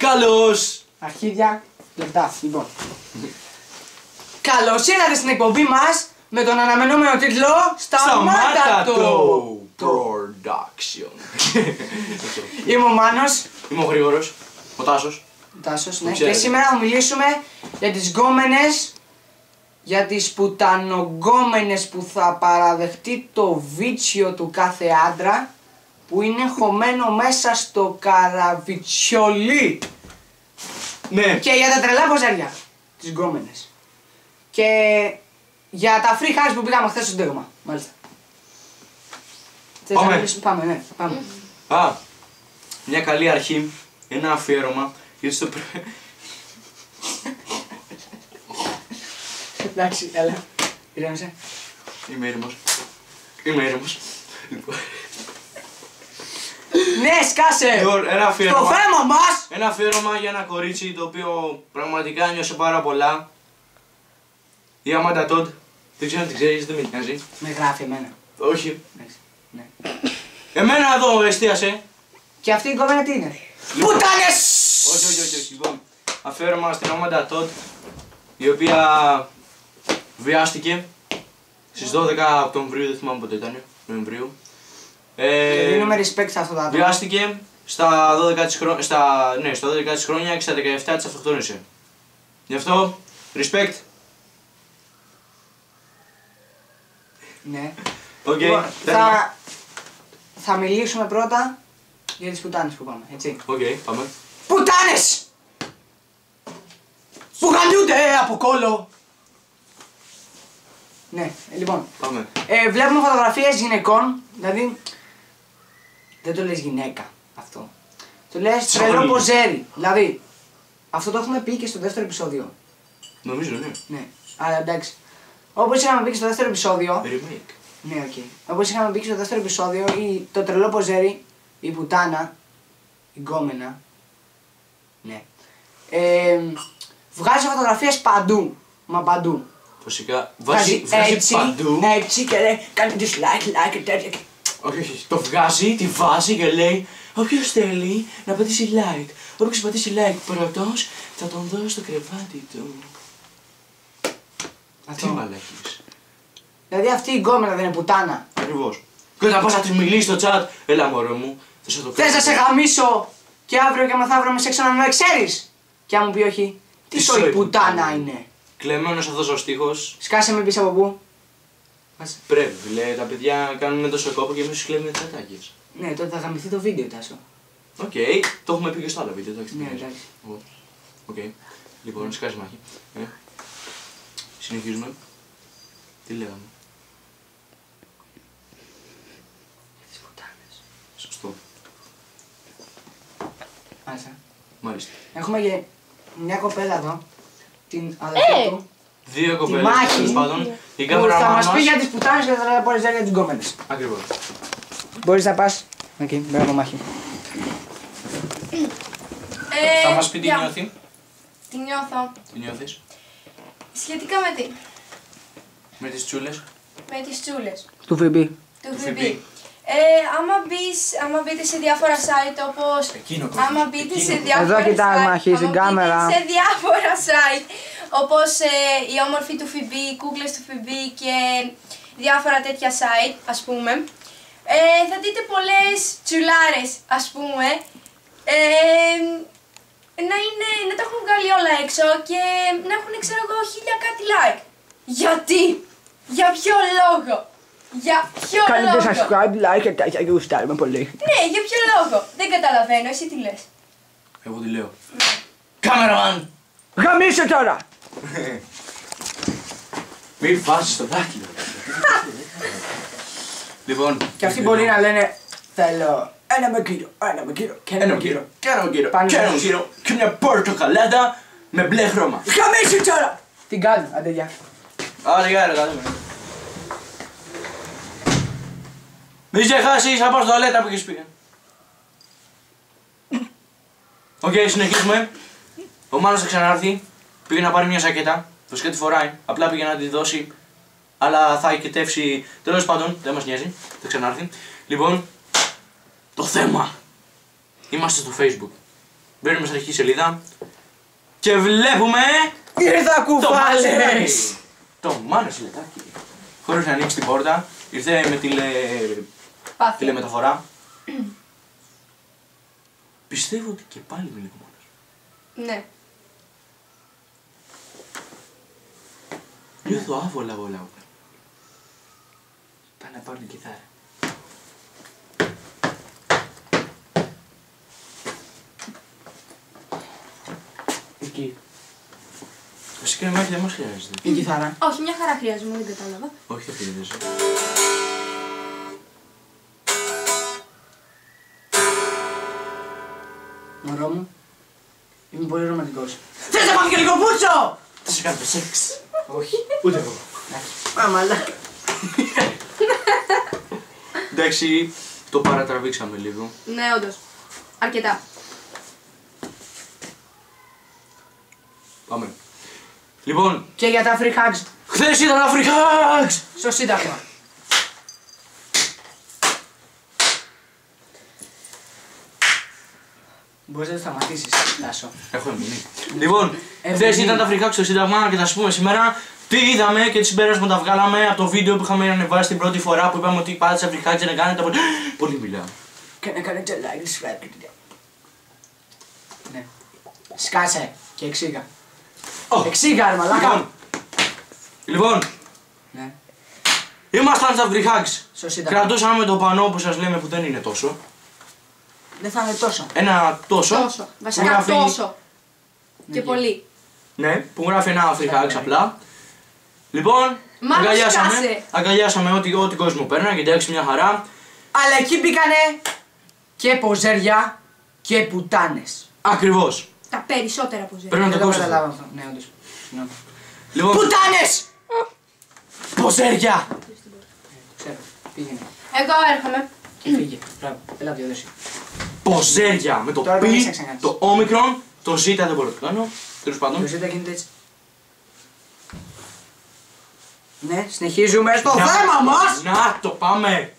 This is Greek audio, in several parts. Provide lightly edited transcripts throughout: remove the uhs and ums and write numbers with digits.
καλός! Αρχίδια, λεπτά, λοιπόν. Καλώς ήρθατε στην εκπομπή μας με τον αναμενόμενο τίτλο Σταμάτα-το Production. Είμαι ο Μάνος. Είμαι ο Γρήγορος, ο Τάσος. Τάσος, ναι. Και σήμερα θα μιλήσουμε για τις γκόμενες, για τις πουτανογκόμενες που θα παραδεχτεί το βίτσιο του κάθε άντρα που είναι χωμένο μέσα στο καραβιτσιολί. Ναι. Και για τα τρελά ποζάρια, τις γκόμενες. Και για τα free hugs που πήγαμε χθες στο Στέγμα, μάλιστα. Πάμε. Πάμε, ναι, πάμε. Α, μια καλή αρχή, ένα αφιέρωμα, γιατί στο Εντάξει, έλα. Ηρέμησε. Είμαι ήρεμος. Είμαι ήρεμος. Ναι, σκάσε! Λοιπόν, ένα αφιέρωμα. Το θέμα μας! Ένα αφιέρωμα για ένα κορίτσι το οποίο πραγματικά νιώσε πάρα πολλά. Η Αμάντα Τόντ. Δεν ξέρω αν την ξέρεις, δεν με νοιάζει. Με γράφει εμένα. Όχι. Ναι. Εμένα εδώ εστίασε. Και αυτή η κόμενα τι είναι? Λοιπόν. Πουτάνες! Όχι. Λοιπόν, αφιέρωμα στην Αμάντα Τόντ, η οποία βιάστηκε στις 12 Οκτωβρίου, δεν θυμάμαι πότε ήταν, Νοεμβρίου. Δίνουμε respect σε αυτό το άτομο. Βιάστηκε στα 12 της χρόνια και στα 17 της αυτοκτόνησε. Γι' αυτό, respect. Ναι. Okay, Λοιπόν, θα μιλήσουμε πρώτα για τις πουτάνες που πάμε, έτσι. Οκ, πάμε. Πουτάνες! Που γαμιούνται από κόλλο! Ναι, λοιπόν. Πάμε. Βλέπουμε φωτογραφίες γυναικών, δηλαδή δεν το λες γυναίκα αυτό. Το λες τρελό ποζέρι. Δηλαδή, αυτό το έχουμε πει και στο δεύτερο επεισόδιο. Νομίζω, ναι. Ναι, αλλά εντάξει. Όπως είχαμε πει και στο δεύτερο επεισόδιο. Remake. Ναι, οκ. Όπως είχαμε πει και στο δεύτερο επεισόδιο, το τρελό ποζέρι, η πουτάνα, η γκόμενα. Ναι. Βγάζει φωτογραφίες παντού. Μα παντού. Φυσικά, βγάζει παντού. Έτσι και λέει, κάνει dislike, like, τέτοια. Όχι, το βγάζει, τη βάζει και λέει όποιος θέλει να πατήσει like. Όποιος πατήσει like πρώτος θα τον δω στο κρεβάτι του. Τι μαλακής. Δηλαδή αυτή η γκόμενα δεν είναι πουτάνα. Ακριβώς. Και όταν πας να της μιλήσεις στο chat, έλα μωρό μου, θα σε το κάνω. Θες να σε γαμίσω και αύριο και μεθαύριο με σεξ να με ξέρεις. Και αν μου πει όχι, τι σοϊ πουτάνα είναι. Κλεμμένος αυτός ο στίχος. Σκάσε με πεις από πού. Πρέπει, λέει, τα παιδιά κάνουν τόσο κόπο και εμείς τους κλέβουμε τις ατάκες. Ναι, τότε θα γαμηθεί το βίντεο, Τάσο. Οκ, το έχουμε πει και στο άλλο βίντεο, εντάξει. Ναι, εντάξει. Οκ, λοιπόν, σκάσει μάχη. Συνεχίζουμε. Τι λέγαμε. Τις πουτάνες. Σωστό. Μάλιστα. Μάλιστα. Έχουμε και μια κοπέλα εδώ, την αδερφή του. Δύο κοπέλες, Μάχη, τέλος πάντων. Η Που κάμερα θα μας μας. πει για τις πουτάνες και θα μπορείς για τις γκόμενες. Ακριβώς. Μπορείς να πας. Οκ, μπράβο μάχη. Θα μας πει τι νιώθει. Τι νιώθω. Τι νιώθεις. Σχετικά με τι. Με τις τσούλες. Με τις τσούλες. Του Φιμπί. Του Του FB. FB. Άμα μπείτε σε διάφορα site όπως... Άμα μπείτε σε διάφορα Εδώ κοιτάς, site, Μάχη, στην άμα μπείτε κάμερα. σε διάφορα site όπως η όμορφη του FB, οι κούκλες του FB και διάφορα τέτοια site, ας πούμε, θα δείτε πολλές τσουλάρες, ας πούμε, να τα έχουν βγάλει όλα έξω και να έχουν, ξέρω εγώ, 1000 κάτι like. Γιατί? Για ποιο λόγο? Για ποιο Κάνετε λόγο? subscribe, like και τέτοια και γουστάρουμε πολύ. Ναι, για ποιο λόγο? Δεν καταλαβαίνω, εσύ τι λες. Εγώ τι λέω. Κάμεραμαν! Γαμίσου τώρα! Μην βάζεις το δάχτυλο. Λοιπόν. Και αυτοί μπορεί να λένε θέλω ένα με κύριο, ένα με κύριο και Ένα ένα μου με κύριο. κύριο, και ένα μου κύριο, Πάνε και ένα μου μέσα. κύριο και μια πορτοκαλάδα με μπλε χρώμα. Γαμίσου τώρα! Την κάνω, άντε γεια. Άρα γεια ρε κάτω. Μην ξεχάσεις, θα πάω στο τουαλέτα που έχεις πει. Οκ, συνεχίζουμε. Ο Μάνος θα ξανάρθει. Πήγε να πάρει μια σακέτα. Φυσικά τη φοράει. Απλά πήγε να τη δώσει. Αλλά θα οικετεύσει. Τέλος πάντων, δεν μας νοιάζει. Θα ξανάρθει. Λοιπόν, το θέμα. Είμαστε στο Facebook. Μπαίνουμε στην αρχική σελίδα και βλέπουμε. Ήρθα κουφάλες! Το Μάνο Σιλετάκι. Χωρίς να ανοίξει την πόρτα, ήρθε με τηλεμεταφορά. Πιστεύω ότι και πάλι είμαι λίγο μόνος. Ναι. Νιώθω άβολα όλα. Πάω να πάρω την κιθάρα. Εκεί. Φυσικά η μάχη δεν μας χρειάζεται. Η κιθάρα. Όχι, μια χαρά χρειάζομαι, δεν κατάλαβα. Όχι, δεν χρειάζεται. Μωρό μου, είμαι πολύ ρομαντικός. Θες να πάμε και λίγο πούτσο! Θα σε κάνουμε σεξ. Όχι. Ούτε εγώ. Μα μαλάκα. Εντάξει, το παρατραβήξαμε λίγο. Ναι, όντως. Αρκετά. Πάμε. Λοιπόν, Και για τα free hugs χθες ήταν τα free hugs! στο Σύνταγμα. Μπορείς να το σταματήσεις, Τάσο. Έχω μείνει. Λοιπόν, χθες μείνει. ήταν τα free hugs στο Σύνταγμα και θα σας πούμε σήμερα τι είδαμε και τι συμπέρασματα βγάλαμε από το βίντεο που είχαμε ανεβάσει την πρώτη φορά που είπαμε ότι πάτε στα free hugs να κάνετε από. Πολύ μιλάω. Και να κάνετε like, subscribe. Ναι. Σκάσε και εξήγα. Εξήγα, ρε μαλάκα. Λοιπόν, Ναι. ήμασταν στα free hugs. Στο Σύνταγμα. Κρατούσαμε το πανό που σας λέμε που δεν είναι τόσο. Δεν θα είναι τόσο. Ένα τόσο. Τόσο. που Βασικά γράφει- τόσο. Και Ναι. πολύ. Ναι, που γράφει ένα free hugs απλά. Λοιπόν, Μάλλον σκάσε. αγκαλιάσαμε ό,τι κόσμο παίρνει και εντάξει μια χαρά. Αλλά εκεί μπήκανε και ποζέρια και πουτάνες. Ακριβώς. Τα περισσότερα που Πρέπει να το κόψεις. καταλάβω αυτό. Ναι, όντως. Συγγνώμη. Λοιπόν, Πουτάνες! ποζέρια! Ξέρω. Πήγαινε. Εγώ έρχομαι. Φύγε. Μπράβο. Έλα διόδεση. Ποζέρια με το Τώρα δεν πι, έχεις ξανακάνεις. το όμικρον, το ζ δεν μπορώ να το κάνω. Τέλος Το πάντων. ζήτα γίνεται έτσι. Ναι, συνεχίζουμε στο Να- θέμα μας! Να το πάμε!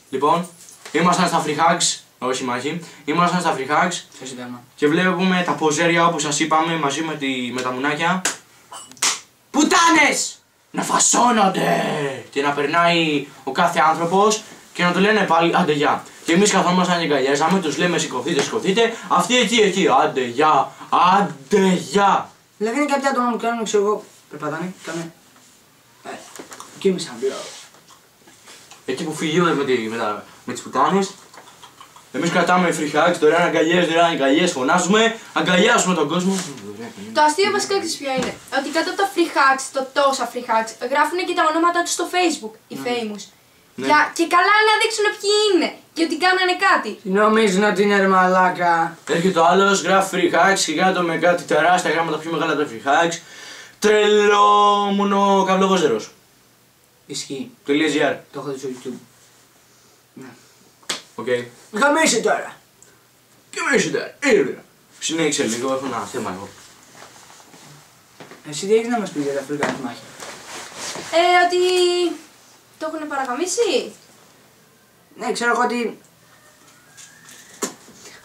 Λοιπόν, ήμασταν στα free hugs, όχι μάχη, ήμασταν στα free hugs Στο Σύνταγμα. και βλέπουμε τα ποζέρια όπως σας είπαμε μαζί με τα μουνάκια Πουτάνες! να φασώνονται και να περνάει ο κάθε άνθρωπος και να του λένε πάλι άντε γεια. Και εμείς καθόμασταν και αγκαλιάζαμε, τους λέμε σηκωθείτε, σηκωθείτε, αυτοί εκεί, άντε γεια, άντε γεια. Δηλαδή είναι κάποια άτομα που κάνουν, ξέρω εγώ, περπατάνε, κάνουν. Κοίμησαν, μπλό. Εκεί που φυγιούνται με τις πουτάνες. Εμείς κρατάμε free hugs, δωρεάν αγκαλιές, φωνάζουμε, αγκαλιάζουμε τον κόσμο. Το αστείο βασικά ξέρεις ποιο είναι. Ότι κάτω από τα free hugs, το τόσα free hugs, γράφουν και τα ονόματα τους στο facebook, οι famous. Ναι. Και καλά να δείξουν ποιοι είναι και ότι κάνανε κάτι. Νομίζουν ότι είναι ρε μαλάκα. Έρχεται ο άλλος, γράφει free hugs και κάτω με κάτι τεράστια γράμματα πιο μεγάλα από τα free hugs. Τρελόμουνο καυλοβόζερος. Ισχύει. .gr. Το έχω δει στο YouTube. Οκ. Γαμίσε τώρα. Και μέσα τώρα, ήρθε. Συνέχισε λίγο, έχω ένα θέμα εγώ. Εσύ τι έχεις να μας πεις για τα φρικά της μάχη. Ότι το έχουν παραγαμίσει. Ναι, ξέρω εγώ ότι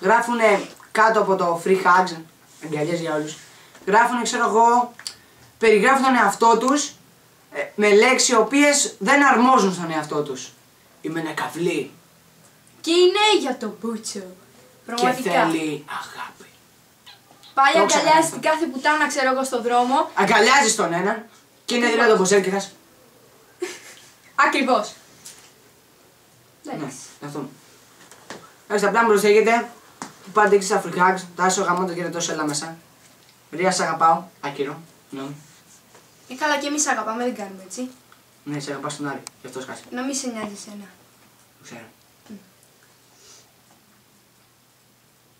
γράφουνε κάτω από το free hugs, αγκαλιές για όλους, γράφουνε, ξέρω εγώ, περιγράφουν τον εαυτό τους με λέξεις οι οποίες δεν αρμόζουν στον εαυτό τους. Είμαι ένα καβλί Και είναι για το μπούτσο. και Πραγματικά. θέλει αγάπη. Πάει Το αγκαλιάζει ξανά. την κάθε πουτάνα, ξέρω εγώ, στον δρόμο. Αγκαλιάζεις τον έναν και είναι δίπλα το ποζέρ και θες. Ακριβώς. Ναι, Εντάξει. αυτό. Εντάξει, απλά μου προσθέτετε που πάτε έξι στα free hugs, Τάσο γαμώτο και τόσο έλα μέσα. Ρία, σ' αγαπάω. Άκυρο. Ναι. Καλά, και εμείς αγαπάμε, δεν κάνουμε έτσι. Ναι, σε αγαπάς τον Άρη. Γι' αυτό σκάσει. Να μην σε νοιάζει εσένα. Το ξέρω.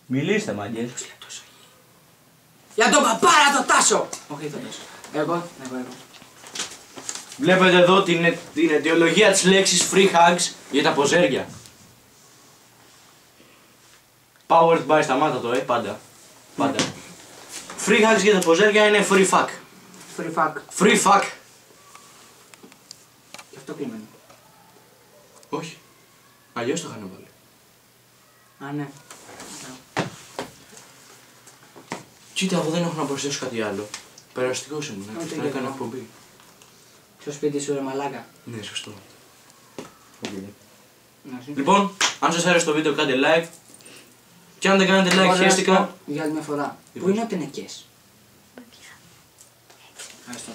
Μιλήστε μάγκες. Για τον παπάρα το Τάσο! Όχι, το Τάσο. Εγώ. Βλέπετε εδώ την αιτιολογία της λέξης free hugs για τα ποζέρια. Powered by, σταμάτα το, πάντα. Πάντα. Free hugs για τα ποζέρια είναι free fuck. Free fuck. Free fuck. Γι' αυτό κλείνω. Όχι. Αλλιώς το είχαν βάλει. Α, ναι. Κοίτα, εγώ δεν έχω να προσθέσω κάτι άλλο. Περαστικός ήμουν, Ούτε να κι έκανα εγώ. εκπομπή. Στο σπίτι σου ρε μαλάκα. Ναι, σωστό. Να σου. Λοιπόν, αν σας άρεσε το βίντεο κάντε like. Και αν δεν κάνετε like, Ωραία, χαίστηκα. για άλλη μια φορά. Πού είναι ο Τενεκές. Ευχαριστώ.